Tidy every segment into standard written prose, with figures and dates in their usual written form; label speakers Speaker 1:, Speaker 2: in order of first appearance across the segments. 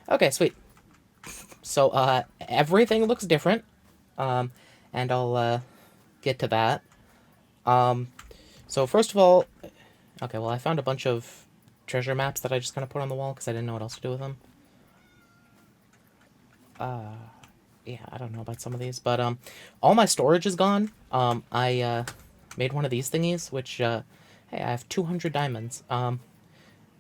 Speaker 1: Okay, sweet. So, everything looks different. Um, and I'll, get to that. Um, so first of all, okay, well, I found a bunch of treasure maps that I just kind of put on the wall because I didn't know what else to do with them. Yeah, I don't know about some of these, but, all my storage is gone. I made one of these thingies, which, hey, I have 200 diamonds.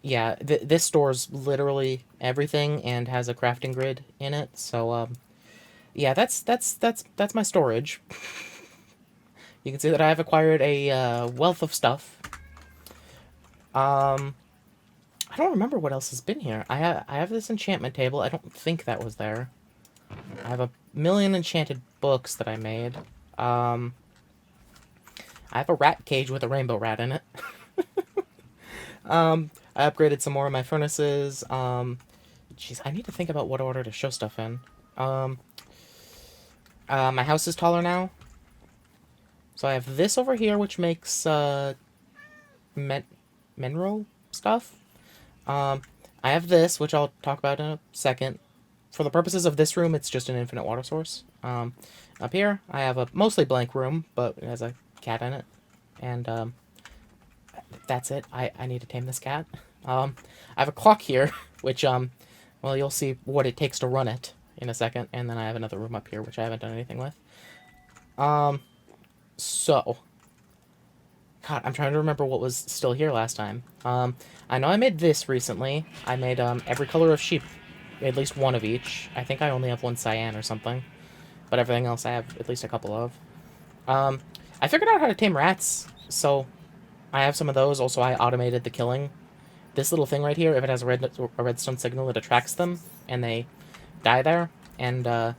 Speaker 1: Yeah, this stores literally everything and has a crafting grid in it. So, yeah, that's my storage. You can see that I have acquired a wealth of stuff. Um, I don't remember what else has been here. I have this enchantment table. I don't think that was there. I have a million enchanted books that I made. Um, I have a rat cage with a rainbow rat in it. I upgraded some more of my furnaces. Jeez, I need to think about what order to show stuff in. Um, my house is taller now. So I have this over here, which makes men mineral stuff. Um, I have this, which I'll talk about in a second. For the purposes of this room, it's just an infinite water source. Up here, I have a mostly blank room, but it has a cat in it. And that's it. I need to tame this cat. I have a clock here, which, well, you'll see what it takes to run it in a second. And then I have another room up here, which I haven't done anything with. So, God, I'm trying to remember what was still here last time. I know I made this recently. I made every color of sheep, at least one of each. I think I only have one cyan or something, but everything else I have at least a couple of. I figured out how to tame rats, so I have some of those. Also, I automated the killing. This little thing right here, if it has a redstone signal, it attracts them, and they die there. And I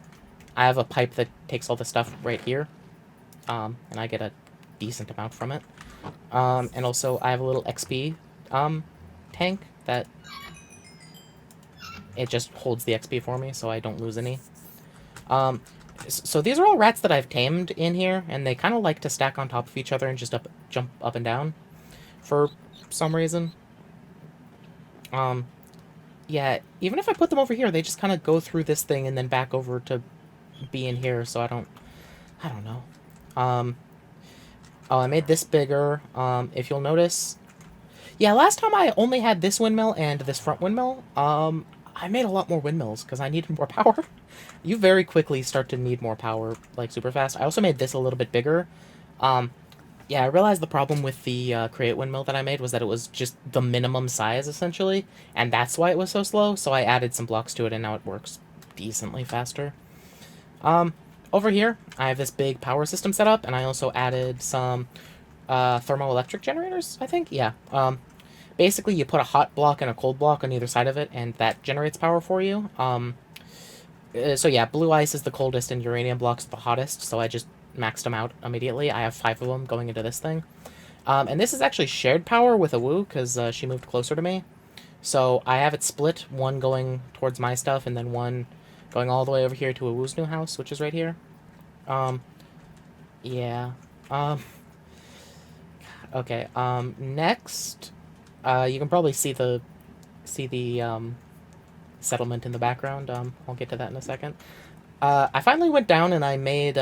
Speaker 1: have a pipe that takes all the stuff right here, and I get a decent amount from it. And also, I have a little XP tank that it just holds the XP for me, so I don't lose any. Um, so these are all rats that I've tamed in here, and they kind of like to stack on top of each other and just jump up and down for some reason. Um, yeah, even if I put them over here, they just kind of go through this thing and then back over to be in here, so I don't know. Um, oh, I made this bigger. If you'll notice, yeah, last time I only had this windmill and this front windmill. I made a lot more windmills because I needed more power. You very quickly start to need more power, like, super fast. I also made this a little bit bigger. Um, yeah, I realized the problem with the create windmill that I made was that it was just the minimum size, essentially, and that's why it was so slow, so I added some blocks to it, and now it works decently faster. Over here, I have this big power system set up, and I also added some thermoelectric generators, I think? Yeah. Basically, you put a hot block and a cold block on either side of it, and that generates power for you. So yeah, blue ice is the coldest, and uranium blocks the hottest, so I just maxed them out immediately. I have 5 of them going into this thing. And this is actually shared power with Awoo, because she moved closer to me. So I have it split, one going towards my stuff, and then one going all the way over here to Awoo's new house, which is right here. Um, yeah. Um, okay, next, you can probably see the, settlement in the background. I'll get to that in a second. I finally went down and I made,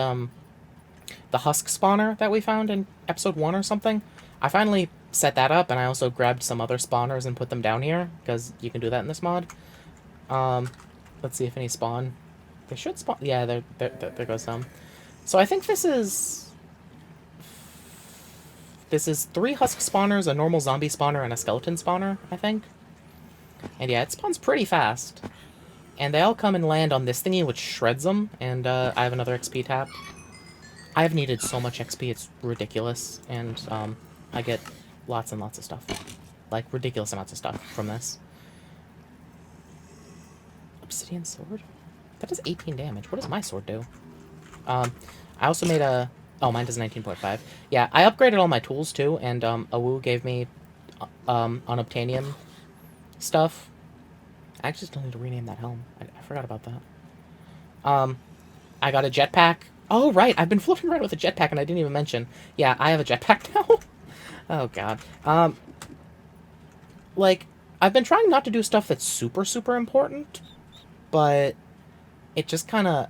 Speaker 1: the husk spawner that we found in episode 1 or something. I finally set that up, and I also grabbed some other spawners and put them down here, because you can do that in this mod. Um, let's see if any spawn. They should spawn. Yeah, there goes some. So I think this is 3 husk spawners, a normal zombie spawner, and a skeleton spawner, I think. And yeah, it spawns pretty fast. And they all come and land on this thingy, which shreds them, and I have another XP tap. I have needed so much XP, it's ridiculous, and I get lots and lots of stuff. Like, ridiculous amounts of stuff from this. Obsidian sword? That does 18 damage. What does my sword do? I also made a... Oh, mine does 19.5. Yeah, I upgraded all my tools, too, and Awoo gave me unobtainium stuff. I actually still need to rename that helm. I forgot about that. I got a jetpack. Oh, right, I've been floating around with a jetpack, and I didn't even mention. Yeah, I have a jetpack now. Oh, God. Like, I've been trying not to do stuff that's super, super important, but it just kind of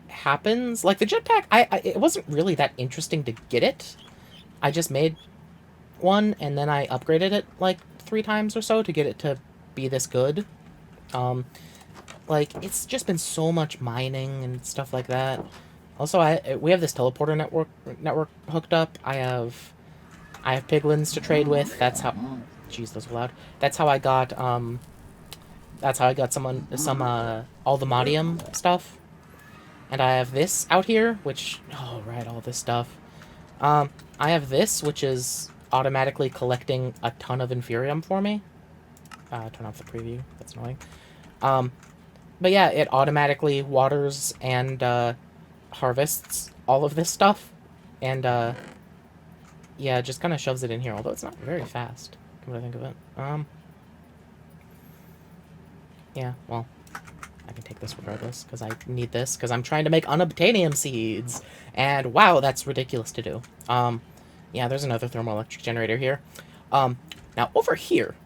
Speaker 1: happens. Like the jetpack, it wasn't really that interesting to get it. I just made one, and then I upgraded it like 3 times or so to get it to be this good. Like, it's just been so much mining and stuff like that. Also, we have this teleporter network hooked up. I have piglins to trade with. That's how... Jeez, those are loud. That's how I got, some, all the modium stuff. And I have this out here, which... Oh, right, all this stuff. I have this, which is automatically collecting a ton of Inferium for me. Turn off the preview. That's annoying. But yeah, it automatically waters and harvests all of this stuff. And, yeah, just kind of shoves it in here, although it's not very fast, come to think of it. Yeah, well, I can take this regardless, because I need this, because I'm trying to make unobtainium seeds. And, wow, that's ridiculous to do. Yeah, there's another thermoelectric generator here. Now, over here,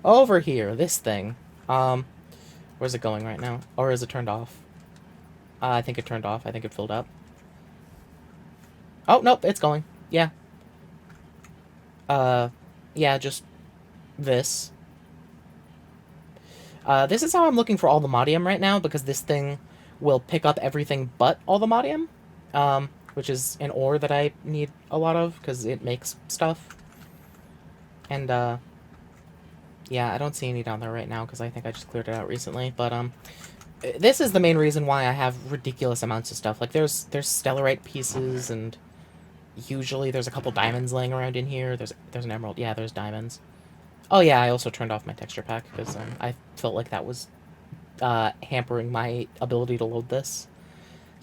Speaker 1: over here, this thing, where's it going right now? Or is it turned off? I think it turned off. I think it filled up. Oh, nope, it's going. Yeah. Yeah, just this. This is how I'm looking for all the modium right now, because this thing will pick up everything but all the modium, which is an ore that I need a lot of, because it makes stuff. And, yeah, I don't see any down there right now, because I think I just cleared it out recently, but, this is the main reason why I have ridiculous amounts of stuff. Like, there's stellarite pieces, and usually there's a couple diamonds laying around in here. There's an emerald. Yeah, there's diamonds. Oh, yeah, I also turned off my texture pack, because I felt like that was hampering my ability to load this.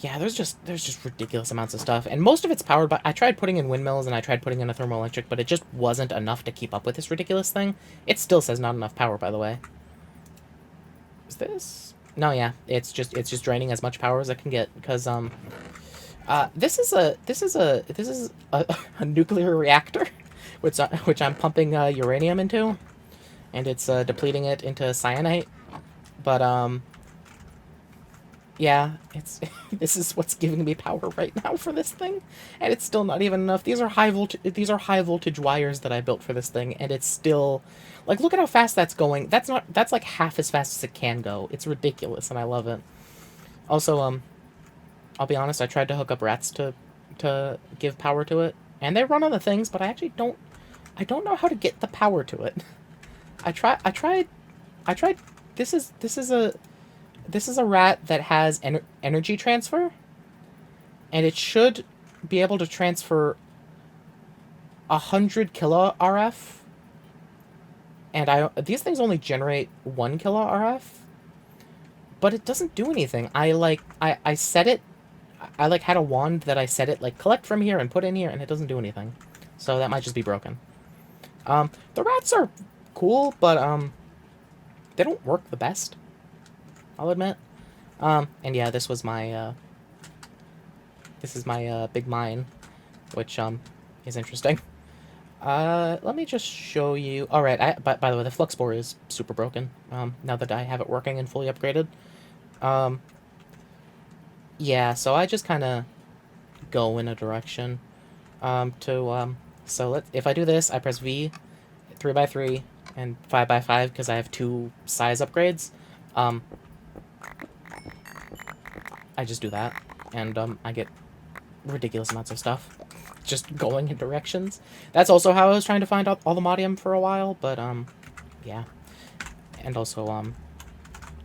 Speaker 1: Yeah, there's just ridiculous amounts of stuff, and most of it's powered by... I tried putting in windmills, and I tried putting in a thermoelectric, but it just wasn't enough to keep up with this ridiculous thing. It still says not enough power, by the way. Is this... No, yeah, it's just draining as much power as it can get, because this is a nuclear reactor, which I'm pumping uranium into, and it's depleting it into cyanite. But yeah, it's this is what's giving me power right now for this thing, and it's still not even enough. These are high voltage wires that I built for this thing, and it's still, like, look at how fast that's going. That's like half as fast as it can go. It's ridiculous, and I love it. Also, I'll be honest, I tried to hook up rats to give power to it, and they run on the things, but I actually don't know how to get the power to it. I tried. This is a rat that has energy transfer, and it should be able to transfer 100 kilo RF. And these things only generate 1 kilo RF, but it doesn't do anything. I set it. I like had a wand that I set it like collect from here and put in here, and it doesn't do anything. So that might just be broken. The rats are cool, but they don't work the best, I'll admit. And yeah, this is my big mine, which is interesting. Let me just show you. All right, by the way, the flux spore is super broken. Now that I have it working and fully upgraded. Yeah, so I just kind of go in a direction. So if I do this, I press V, 3x3, and 5x5 because I have 2 size upgrades. I just do that, and I get ridiculous amounts of stuff just going in directions. That's also how I was trying to find out all the modium for a while, but yeah. And also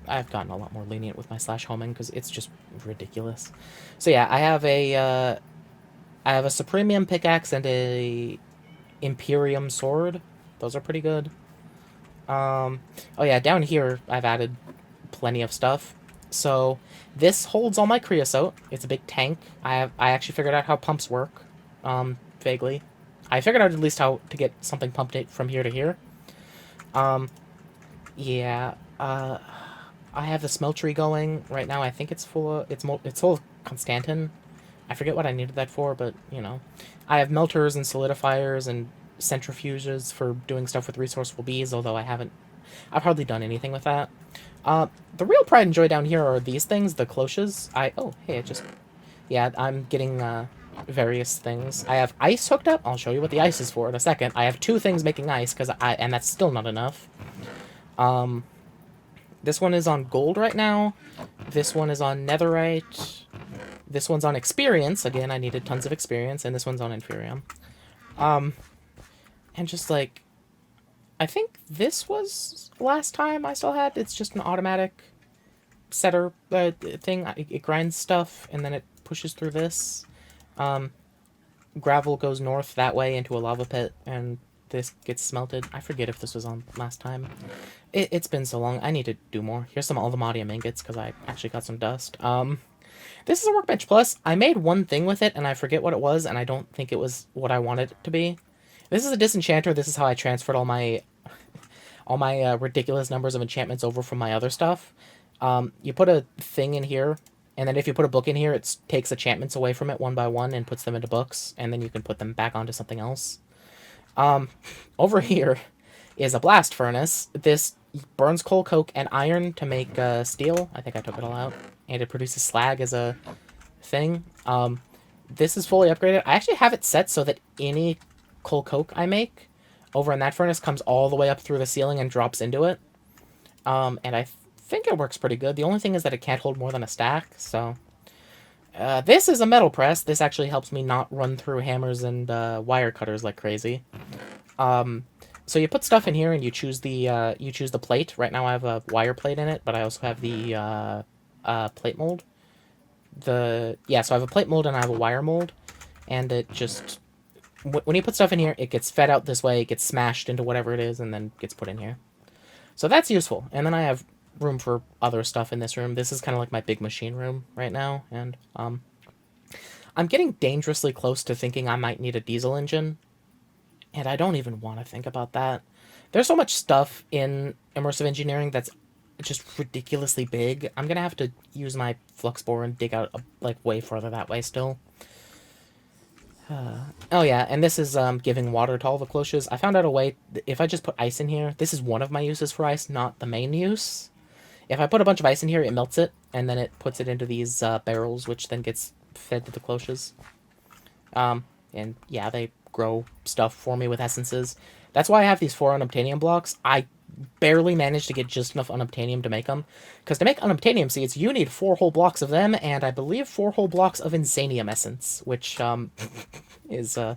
Speaker 1: I've gotten a lot more lenient with my /homing because it's just ridiculous. So yeah, I have a Supremium pickaxe and a Imperium sword. Those are pretty good. Oh yeah, down here I've added plenty of stuff. So this holds all my creosote. It's a big tank. I actually figured out how pumps work. Vaguely. I figured out at least how to get something pumped from here to here. Yeah. I have the smeltery going right now. I think it's full of it's full of Constantin. I forget what I needed that for, but you know, I have melters and solidifiers and centrifuges for doing stuff with resourceful bees. Although I've hardly done anything with that. The real pride and joy down here are these things, the cloches. Oh, hey, yeah, I'm getting, various things. I have ice hooked up. I'll show you what the ice is for in a second. I have 2 things making ice, and that's still not enough. This one is on gold right now. This one is on netherite. This one's on experience. Again, I needed tons of experience, and this one's on inferium. And just like, I think this was last time I still had. It's just an automatic setter thing. It grinds stuff, and then it pushes through this. Gravel goes north that way into a lava pit, and this gets smelted. I forget if this was on last time. It's been so long. I need to do more. Here's some alvamadium ingots, because I actually got some dust. This is a workbench plus. I made one thing with it, and I forget what it was, and I don't think it was what I wanted it to be. This is a disenchanter. This is how I transferred all my ridiculous numbers of enchantments over from my other stuff. You put a thing in here, and then if you put a book in here, it takes enchantments away from it one by one and puts them into books, and then you can put them back onto something else. Over here is a blast furnace. This burns coal, coke, and iron to make steel. I think I took it all out. And it produces slag as a thing. This is fully upgraded. I actually have it set so that any coal coke I make over in that furnace comes all the way up through the ceiling and drops into it. And I think it works pretty good. The only thing is that it can't hold more than a stack, so... this is a metal press. This actually helps me not run through hammers and wire cutters like crazy. So you put stuff in here and you choose the plate. Right now I have a wire plate in it, but I also have the plate mold. So I have a plate mold and I have a wire mold, and it just... When you put stuff in here, it gets fed out this way, it gets smashed into whatever it is, and then gets put in here. So that's useful. And then I have room for other stuff in this room. This is kind of like my big machine room right now, and I'm getting dangerously close to thinking I might need a diesel engine, and I don't even want to think about that. There's so much stuff in immersive engineering that's just ridiculously big. I'm gonna have to use my flux bore and dig out like way further that way still. Oh yeah, and this is giving water to all the cloches. I found out a way, if I just put ice in here, this is one of my uses for ice, not the main use. If I put a bunch of ice in here, it melts it, and then it puts it into these barrels, which then gets fed to the cloches. And yeah, they grow stuff for me with essences. That's why I have these 4 unobtainium blocks. I barely managed to get just enough unobtainium to make them. Because to make unobtainium seeds, you need 4 whole blocks of them, and I believe 4 whole blocks of insanium essence, which is oh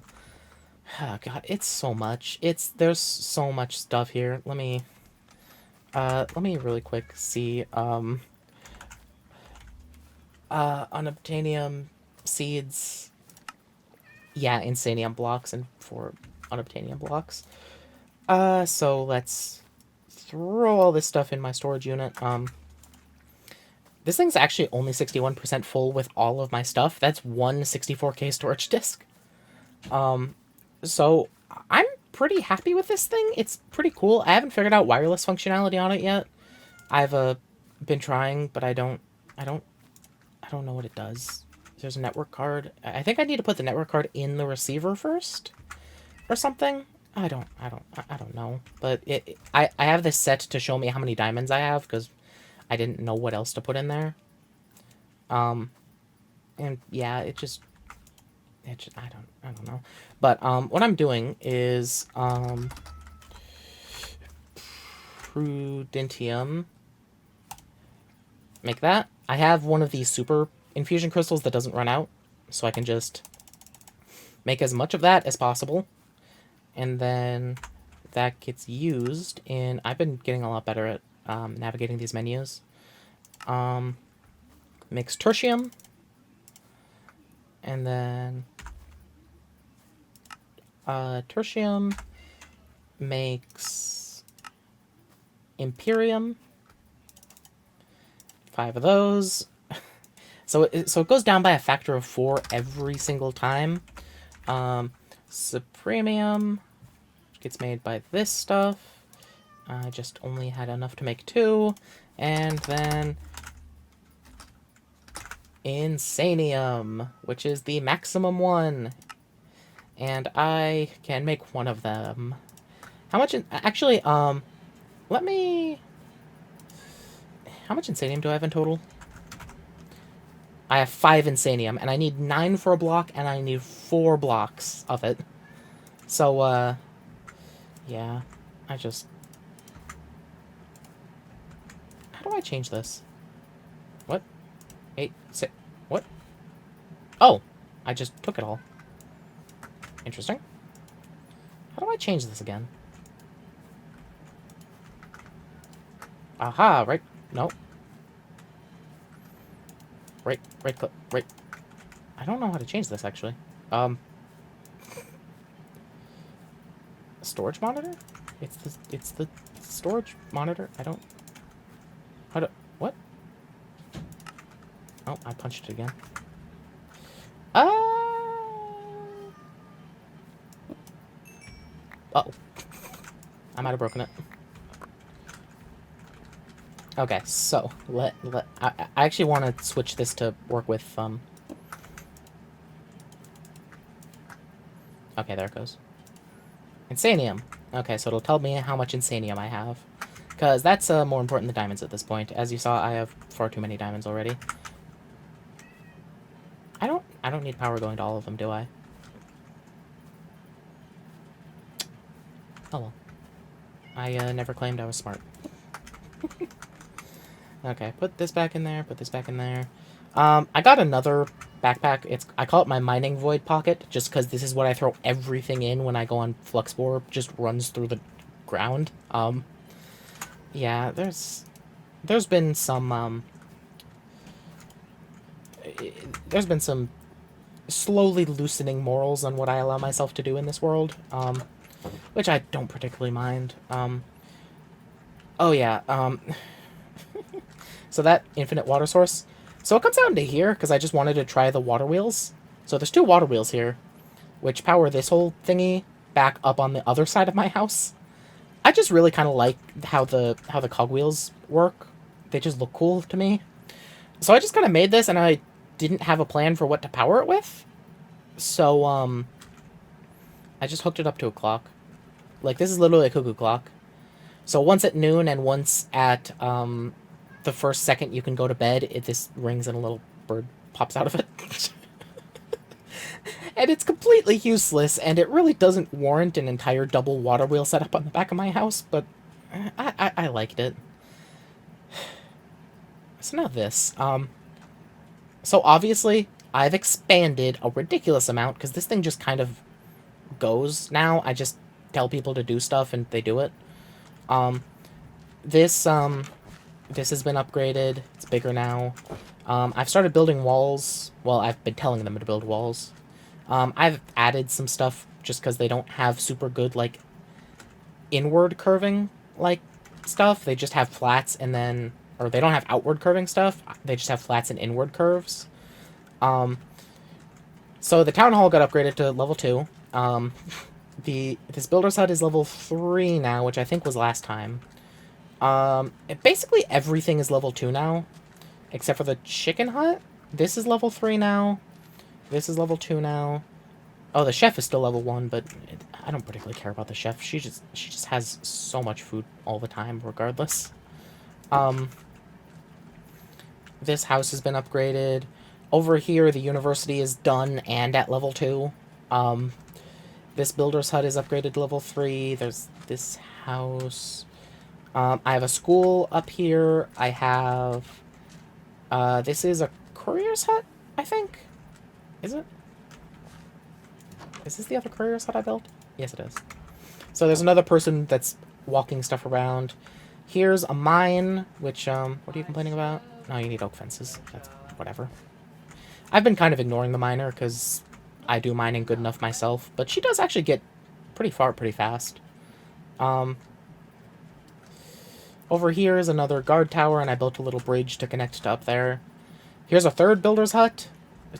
Speaker 1: god, it's so much. There's so much stuff here. Let me really quick see unobtainium seeds. Yeah, insanium blocks and 4 unobtainium blocks. So let's throw all this stuff in my storage unit. This thing's actually only 61% full with all of my stuff. That's one 64K storage disk. So I'm pretty happy with this thing. It's pretty cool. I haven't figured out wireless functionality on it yet. I've been trying, but I don't know what it does. There's a network card. I think I need to put the network card in the receiver first or something. I don't know. But I have this set to show me how many diamonds I have because I didn't know what else to put in there. And yeah, I don't know. But what I'm doing is prudentium. Make that. I have one of these super infusion crystals that doesn't run out, so I can just make as much of that as possible. And then that gets used in... I've been getting a lot better at navigating these menus. Mix tertium. And then tertium makes imperium. 5 of those. So it goes down by a factor of 4 every single time. Supremium gets made by this stuff. I just only had enough to make 2. And then insanium, which is the maximum one. And I can make 1 of them. How much... Actually, let me... How much insanium do I have in total? I have 5 insanium, and I need 9 for a block, and I need 4 blocks of it. So, yeah, I just... How do I change this? What? 8, 6, what? Oh, I just took it all. Interesting. How do I change this again? Aha, right, no. Right click, right. I don't know how to change this, actually. Storage monitor? It's the storage monitor. I don't... How do... What? Oh, I punched it again. Uh-oh. I might have broken it. Okay, so, I actually want to switch this to work with, Okay, there it goes. Insanium. Okay, so it'll tell me how much insanium I have. Because that's more important than diamonds at this point. As you saw, I have far too many diamonds already. I don't need power going to all of them, do I? Oh well. I never claimed I was smart. Okay, put this back in there, put this back in there. I got another backpack. I call it my mining void pocket, just because this is what I throw everything in when I go on Fluxbore. Just runs through the ground. Yeah, there's been some, there's been some slowly loosening morals on what I allow myself to do in this world, which I don't particularly mind. Oh yeah, so that infinite water source. So it comes down to here, because I just wanted to try the water wheels. So there's 2 water wheels here, which power this whole thingy back up on the other side of my house. I just really kind of like how the cogwheels work. They just look cool to me. So I just kind of made this, and I didn't have a plan for what to power it with. So, I just hooked it up to a clock. Like, this is literally a cuckoo clock. So once at noon and once at, the first second you can go to bed, this rings and a little bird pops out of it. And it's completely useless, and it really doesn't warrant an entire double water wheel setup on the back of my house, but I liked it. So now this. So obviously, I've expanded a ridiculous amount, because this thing just kind of goes now. I just tell people to do stuff, and they do it. This has been upgraded. It's bigger now. I've started building walls. Well, I've been telling them to build walls. I've added some stuff just because they don't have super good, like, inward curving, like, stuff. They just have flats and then... Or they don't have outward curving stuff. They just have flats and inward curves. So the town hall got upgraded to level 2. This builder's hut is level 3 now, which I think was last time. Basically everything is level 2 now, except for the chicken hut. This is level 3 now. This is level 2 now. Oh, the chef is still level 1, but I don't particularly care about the chef. She just has so much food all the time, regardless. This house has been upgraded. Over here, the university is done and at level 2. This builder's hut is upgraded to level 3. There's this house. I have a school up here. I have... this is a courier's hut, I think? Is it? Is this the other courier's hut I built? Yes, it is. So there's another person that's walking stuff around. Here's a mine, which, what are you complaining about? No, you need oak fences. That's whatever. I've been kind of ignoring the miner, because I do mining good enough myself, but she does actually get pretty far pretty fast. Over here is another guard tower, and I built a little bridge to connect to up there. Here's a third builder's hut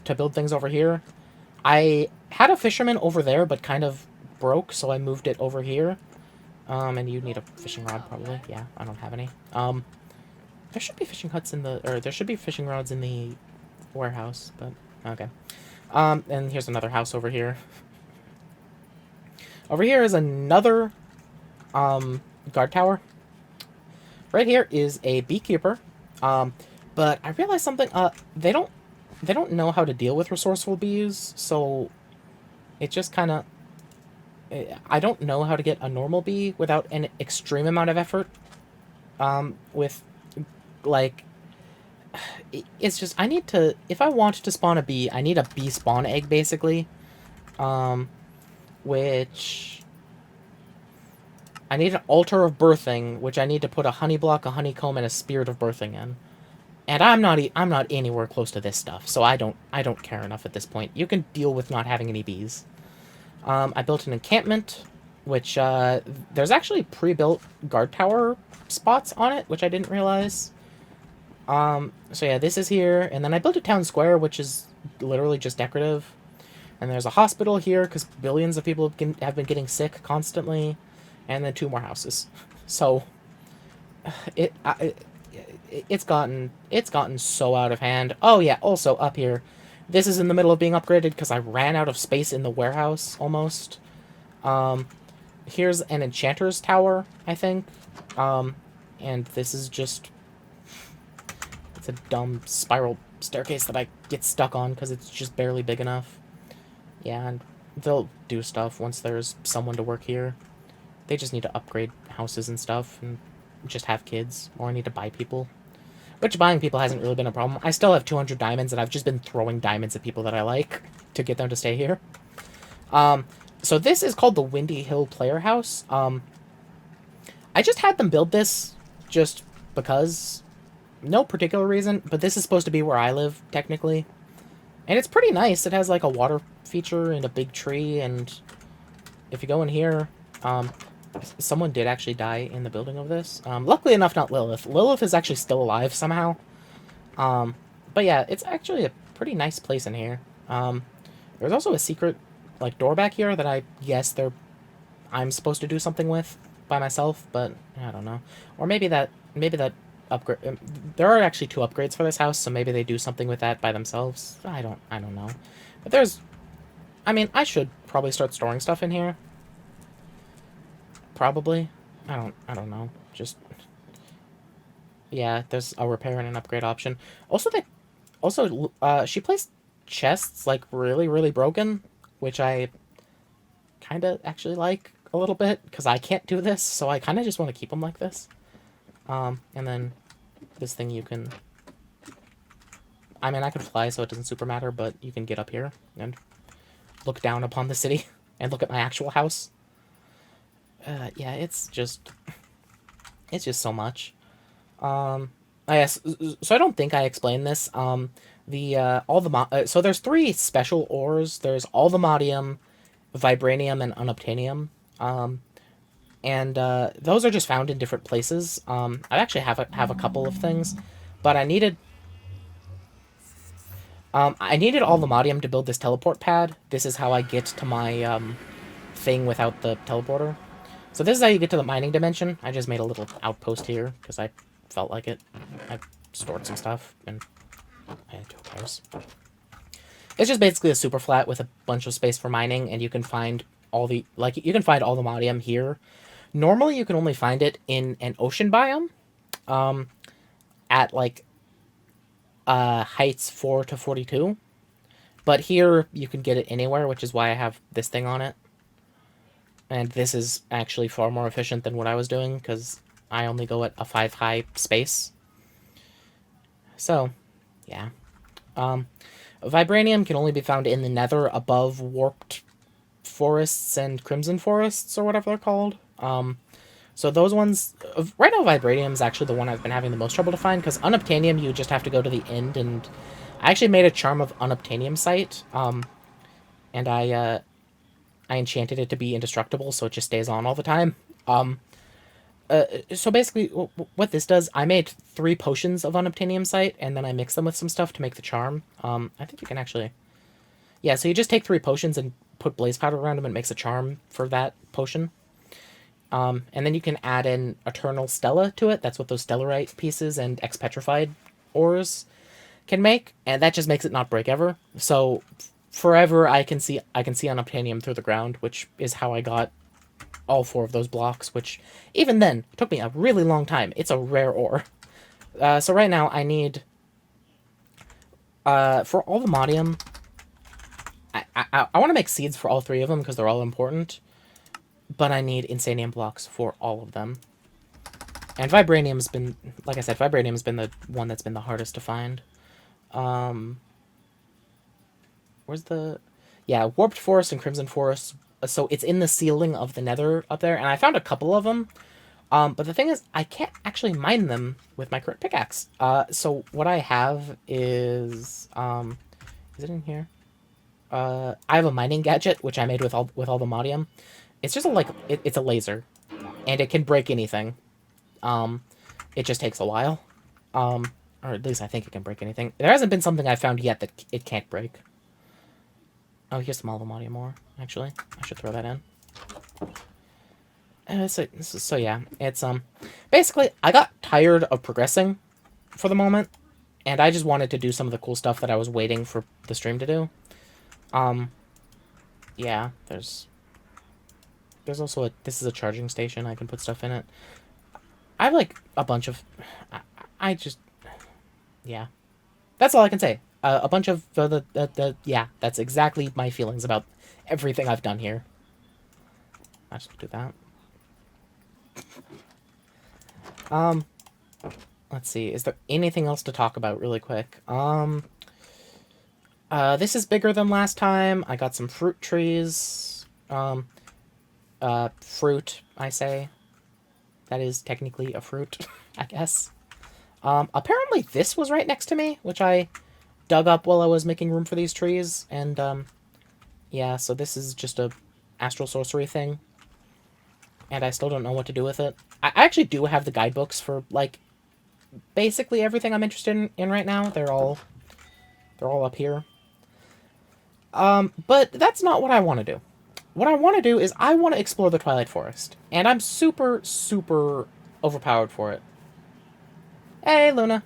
Speaker 1: to build things over here. I had a fisherman over there, but kind of broke, so I moved it over here. And you need a fishing rod, probably. Yeah, I don't have any. There should be fishing huts in the... Or there should be fishing rods in the warehouse, but... Okay. And here's another house over here. Over here is another, guard tower. Right here is a beekeeper. But I realized something. They don't know how to deal with resourceful bees, so it just kind of. I don't know how to get a normal bee without an extreme amount of effort. With like, it's just I need to. If I want to spawn a bee, I need a bee spawn egg basically. Um, which I need an altar of birthing, which I need to put a honey block, a honeycomb, and a spirit of birthing in. And I'm not anywhere close to this stuff, so I don't care enough at this point. You can deal with not having any bees. I built an encampment, which there's actually pre-built guard tower spots on it, which I didn't realize. So yeah, this is here, and then I built a town square, which is literally just decorative. And there's a hospital here because billions of people have been getting sick constantly, and then 2 more houses. So it, it's gotten so out of hand. Oh yeah, also up here, this is in the middle of being upgraded because I ran out of space in the warehouse almost. Here's an enchanter's tower, I think, and this is just it's a dumb spiral staircase that I get stuck on because it's just barely big enough. Yeah, and they'll do stuff once there's someone to work here. They just need to upgrade houses and stuff and just have kids, or I need to buy people. Which buying people hasn't really been a problem. I still have 200 diamonds, and I've just been throwing diamonds at people that I like to get them to stay here. So this is called the Windy Hill Player House. I just had them build this just because. No particular reason, but this is supposed to be where I live, technically. And it's pretty nice. It has, like, a water feature and a big tree, and if you go in here, someone did actually die in the building of this. Luckily enough, not Lilith. Lilith is actually still alive somehow. But yeah, it's actually a pretty nice place in here. There's also a secret, like, door back here that I guess I'm supposed to do something with by myself, but I don't know. Or maybe that upgrade. There are actually 2 upgrades for this house, so maybe they do something with that by themselves. I don't know. But I mean, I should probably start storing stuff in here. Probably. I don't know. Just yeah, there's a repair and an upgrade option. Also she placed chests like really broken, which I kind of actually like a little bit because I can't do this, so I kind of just want to keep them like this. And then this thing you can... I mean, I can fly, so it doesn't super matter, but you can get up here and look down upon the city and look at my actual house. Yeah, it's just so much. Yes, so I don't think I explained this. So there's 3 special ores. There's Alvamodium, Vibranium, and Unobtainium. And those are just found in different places. I actually have a couple of things, but I needed Alvamodium to build this teleport pad. This is how I get to my thing without the teleporter. So this is how you get to the mining dimension. I just made a little outpost here because I felt like it. I stored some stuff and I had 2 cars. It's just basically a super flat with a bunch of space for mining, and you can find Alvamodium here. Normally, you can only find it in an ocean biome, at like heights 4 to 42. But here you can get it anywhere, which is why I have this thing on it. And this is actually far more efficient than what I was doing because I only go at a 5 high space. So, yeah. Vibranium can only be found in the nether above warped forests and crimson forests, or whatever they're called. So those ones... Right now, Vibranium is actually the one I've been having the most trouble to find, because Unobtainium, you just have to go to the end, and I actually made a Charm of Unobtainium site, and I enchanted it to be indestructible, so it just stays on all the time. So basically, what this does, I made 3 potions of Unobtainium site, and then I mixed them with some stuff to make the charm. I think you can actually... Yeah, so you just take 3 potions and put blaze powder around them, and it makes a charm for that potion. And then you can add in Eternal Stella to it. That's what those Stellarite pieces and X-Petrified ores can make, and that just makes it not break ever. So forever I can see Unobtainium through the ground, which is how I got all 4 of those blocks, which even then took me a really long time. It's a rare ore. So right now I need, for all the modium, I want to make seeds for all 3 of them because they're all important, but I need insanium blocks for all of them. And vibranium's been, like I said, vibranium's been the one that's been the hardest to find. Where's the... Yeah, Warped Forest and Crimson Forest. So it's in the ceiling of the Nether up there, and I found a couple of them. But the thing is, I can't actually mine them with my current pickaxe. So what I have is... is it in here? I have a mining gadget, which I made with all the modium. It's just it's a laser, and it can break anything. It just takes a while. Or at least I think it can break anything. There hasn't been something I found yet that it can't break. Oh, here's some Alvamania more, actually. I should throw that in. So yeah, it's, basically, I got tired of progressing for the moment, and I just wanted to do some of the cool stuff that I was waiting for the stream to do. Yeah, there's also this is a charging station, I can put stuff in it. I have, like, a bunch of, I just, yeah. That's all I can say. A bunch of yeah, that's exactly my feelings about everything I've done here. I just do that. Let's see. Is there anything else to talk about really quick? This is bigger than last time. I got some fruit trees. Fruit, I say. That is technically a fruit, I guess. Apparently this was right next to me, which I dug up while I was making room for these trees, and, yeah, so this is just a astral sorcery thing, and I still don't know what to do with it. I actually do have the guidebooks for, like, basically everything I'm interested in right now. They're all up here. But that's not what I want to do. What I want to do is I want to explore the Twilight Forest, and I'm super, super overpowered for it. Hey, Luna.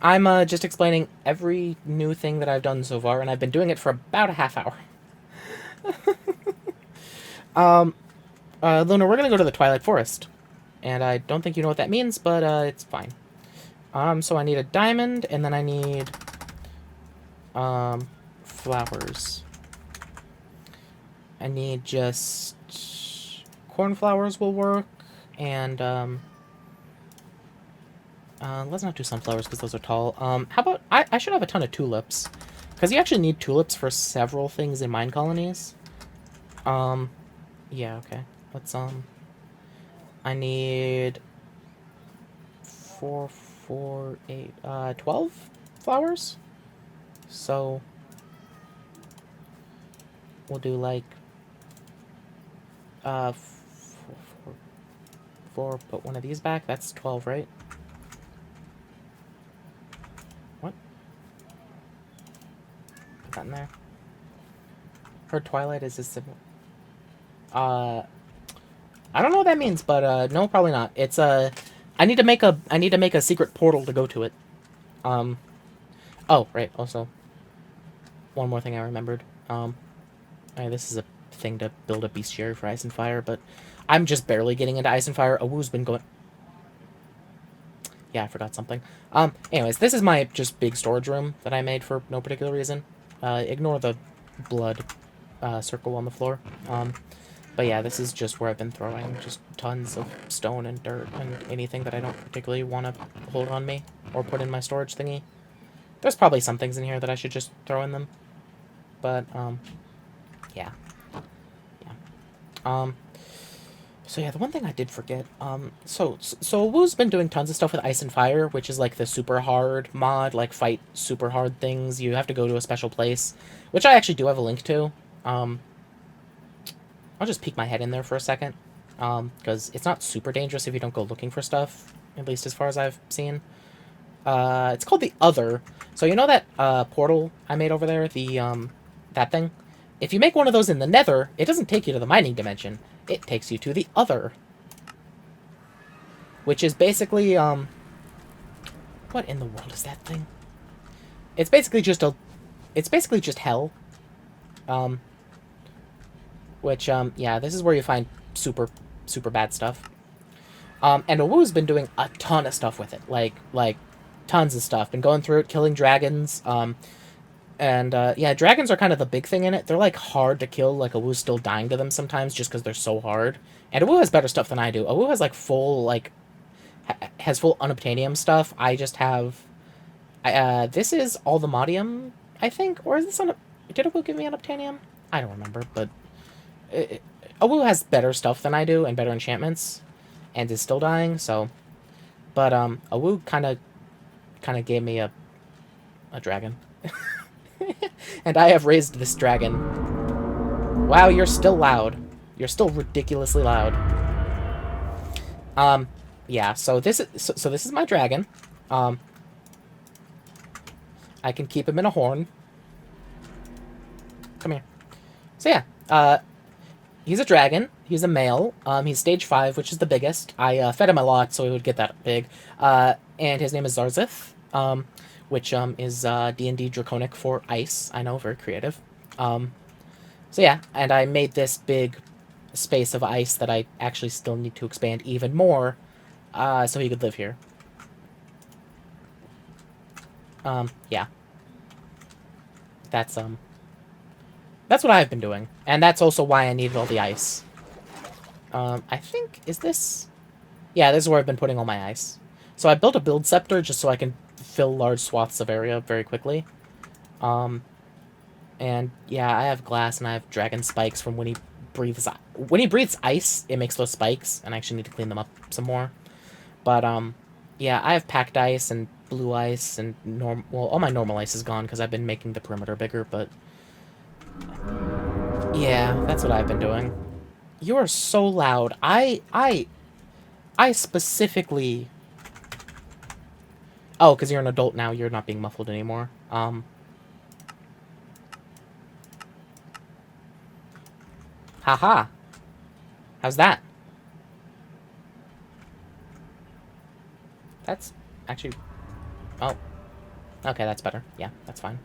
Speaker 1: I'm just explaining every new thing that I've done so far, and I've been doing it for about a half hour. Luna, we're gonna go to the Twilight Forest. And I don't think you know what that means, but it's fine. So I need a diamond, and then I need flowers. I need just cornflowers will work, and let's not do sunflowers because those are tall. How about I should have a ton of tulips, because you actually need tulips for several things in mine colonies. Yeah, okay. Let's I need 4, 4, 8, 12 flowers. So we'll do like 4, 4, put one of these back. That's 12, right? What? Put that in there. Her Twilight is a symbol. I don't know what that means, but no, probably not. It's I need to make a secret portal to go to it. Oh, right, also one more thing I remembered. This is a thing to build a bestiary for Ice and Fire, but I'm just barely getting into Ice and Fire. Awoo's been going... Yeah, I forgot something. Anyways, this is my just big storage room that I made for no particular reason. Ignore the blood circle on the floor. But yeah, this is just where I've been throwing just tons of stone and dirt and anything that I don't particularly want to hold on me or put in my storage thingy. There's probably some things in here that I should just throw in them. But, yeah. Yeah. So yeah, the one thing I did forget, so Woo's been doing tons of stuff with Ice and Fire, which is like the super hard mod, like fight super hard things. You have to go to a special place, which I actually do have a link to. I'll just peek my head in there for a second, because it's not super dangerous if you don't go looking for stuff, at least as far as I've seen. It's called the Other. So you know that portal I made over there, the that thing? If you make one of those in the Nether, it doesn't take you to the mining dimension. It takes you to the Other. Which is basically, what in the world is that thing? It's basically just hell. Which, yeah, this is where you find super, super bad stuff. And Awoo's been doing a ton of stuff with it. Like, tons of stuff. Been going through it, killing dragons. And yeah, dragons are kind of the big thing in it. They're like hard to kill. Like Awoo's still dying to them sometimes just because they're so hard. And Awoo has better stuff than I do. Awoo has like full like has full unobtainium stuff. I just have. This is all the modium, I think, or is this on? Did Awoo give me unobtainium? I don't remember, but Awoo has better stuff than I do and better enchantments, and is still dying. So, but Awoo kind of gave me a dragon. And I have raised this dragon. Wow, you're still loud. You're still ridiculously loud. Yeah, so this is my dragon. I can keep him in a horn. Come here. So yeah, he's a dragon. He's a male. He's stage 5, which is the biggest. I fed him a lot, so he would get that big. And his name is Zarzith. Which is D&D Draconic for ice. I know, very creative. So yeah, and I made this big space of ice that I actually still need to expand even more, so he could live here. Yeah. That's what I've been doing. And that's also why I needed all the ice. I think, is this? Yeah, this is where I've been putting all my ice. So I built a build scepter just so I can fill large swaths of area very quickly. And yeah, I have glass and I have dragon spikes from when he breathes ice, it makes those spikes, and I actually need to clean them up some more. But yeah, I have packed ice and blue ice and well, all my normal ice is gone because I've been making the perimeter bigger, but yeah, that's what I've been doing. You are so loud. I specifically. Oh, because you're an adult now, you're not being muffled anymore. Haha. How's that? That's actually... Oh. Okay, that's better. Yeah, that's fine.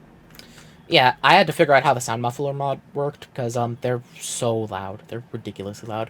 Speaker 1: Yeah, I had to figure out how the sound muffler mod worked, because they're so loud. They're ridiculously loud.